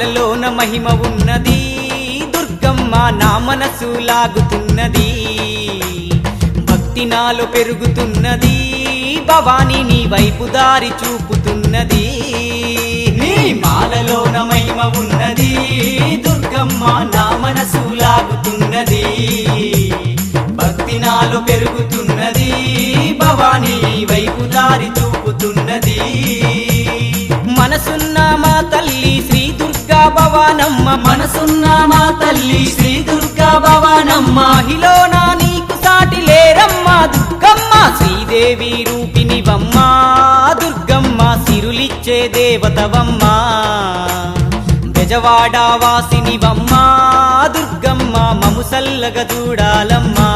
మాలలోన మహిమ ఉన్నది దుర్గమ్మ నా మనసు లాగుతున్నది భక్తి నాలో పెరుగుతున్నది భవాని నీ వైపు దారి చూపుతున్నది నీ మాలలోన మహిమ ఉన్నది దుర్గమ్మ నా మనసు లాగుతున్నది భక్తి నాలో పెరుగుతున్నది భవాని నీ వైపు దారి చూపుతున్నది మనసున్న మా తల్లి శ్రీ దుర్గా భవానమ్మ మనసున్న మా తల్లి శ్రీ దుర్గా భవానమ్మ మహిళనా నీకు సాటి లేరమ్మ దుర్గమ్మ శ్రీదేవి రూపినివమ్మ దుర్గమ్మ సిరులిచ్చే దేవతవమ్మ బెజవాడ వాసినివమ్మ దుర్గమ్మ మము సల్లగ చూడాలమ్మా